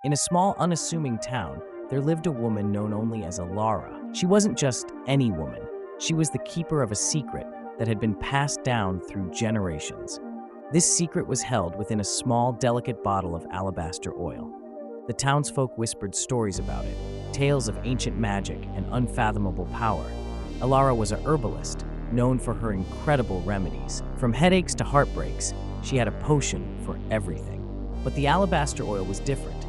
In a small, unassuming town, there lived a woman known only as Alara. She wasn't just any woman. She was the keeper of a secret that had been passed down through generations. This secret was held within a small, delicate bottle of alabaster oil. The townsfolk whispered stories about it, tales of ancient magic and unfathomable power. Alara was a herbalist, known for her incredible remedies. From headaches to heartbreaks, she had a potion for everything. But the alabaster oil was different.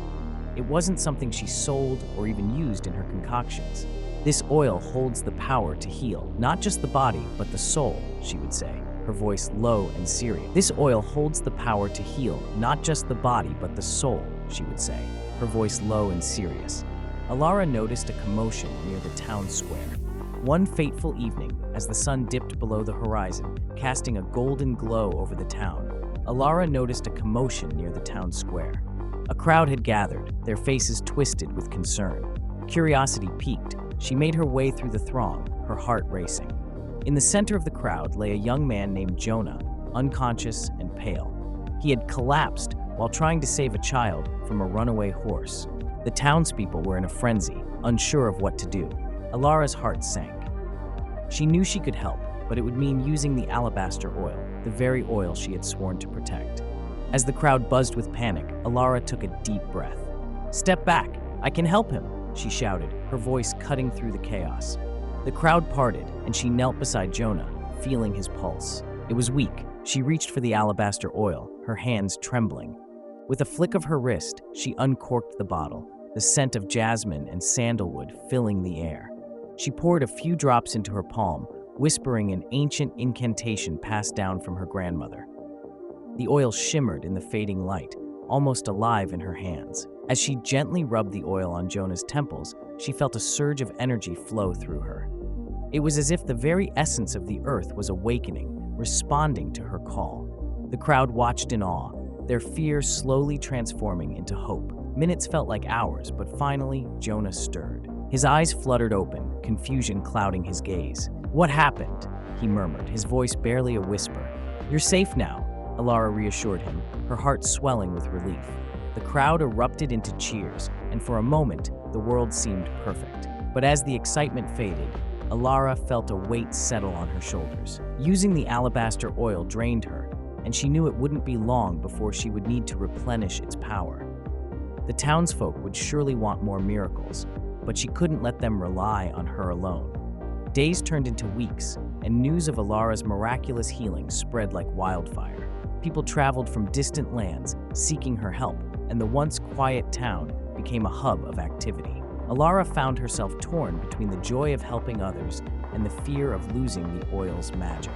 It wasn't something she sold or even used in her concoctions. This oil holds the power to heal, not just the body, but the soul, she would say, her voice low and serious. This oil holds the power to heal, not just the body, but the soul, she would say, her voice low and serious. Alara noticed a commotion near the town square. One fateful evening, as the sun dipped below the horizon, casting a golden glow over the town, Alara noticed a commotion near the town square. A crowd had gathered, their faces twisted with concern. Curiosity piqued. She made her way through the throng, her heart racing. In the center of the crowd lay a young man named Jonah, unconscious and pale. He had collapsed while trying to save a child from a runaway horse. The townspeople were in a frenzy, unsure of what to do. Alara's heart sank. She knew she could help, but it would mean using the alabaster oil, the very oil she had sworn to protect. As the crowd buzzed with panic, Alara took a deep breath. "Step back! I can help him!" she shouted, her voice cutting through the chaos. The crowd parted, and she knelt beside Jonah, feeling his pulse. It was weak. She reached for the alabaster oil, her hands trembling. With a flick of her wrist, she uncorked the bottle, the scent of jasmine and sandalwood filling the air. She poured a few drops into her palm, whispering an ancient incantation passed down from her grandmother. The oil shimmered in the fading light, almost alive in her hands. As she gently rubbed the oil on Jonah's temples, she felt a surge of energy flow through her. It was as if the very essence of the earth was awakening, responding to her call. The crowd watched in awe, their fear slowly transforming into hope. Minutes felt like hours, but finally, Jonah stirred. His eyes fluttered open, confusion clouding his gaze. "What happened?" he murmured, his voice barely a whisper. "You're safe now," Alara reassured him, her heart swelling with relief. The crowd erupted into cheers, and for a moment, the world seemed perfect. But as the excitement faded, Alara felt a weight settle on her shoulders. Using the alabaster oil drained her, and she knew it wouldn't be long before she would need to replenish its power. The townsfolk would surely want more miracles, but she couldn't let them rely on her alone. Days turned into weeks, and news of Alara's miraculous healing spread like wildfire. People traveled from distant lands, seeking her help, and the once quiet town became a hub of activity. Alara found herself torn between the joy of helping others and the fear of losing the oil's magic.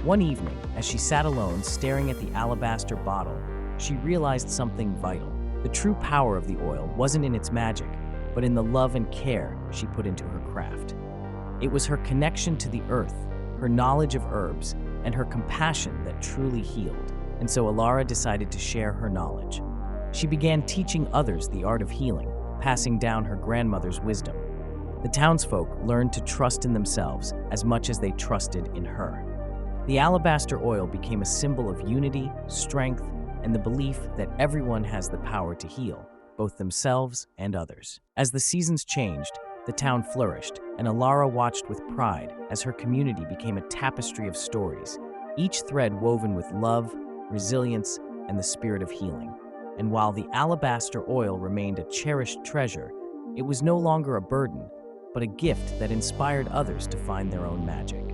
One evening, as she sat alone staring at the alabaster bottle, she realized something vital. The true power of the oil wasn't in its magic, but in the love and care she put into her craft. It was her connection to the earth, her knowledge of herbs, and her compassion that truly healed. And so Alara decided to share her knowledge. She began teaching others the art of healing, passing down her grandmother's wisdom. The townsfolk learned to trust in themselves as much as they trusted in her. The alabaster oil became a symbol of unity, strength, and the belief that everyone has the power to heal, both themselves and others. As the seasons changed, the town flourished, and Alara watched with pride as her community became a tapestry of stories, each thread woven with love, resilience, and the spirit of healing. And while the alabaster oil remained a cherished treasure, it was no longer a burden, but a gift that inspired others to find their own magic.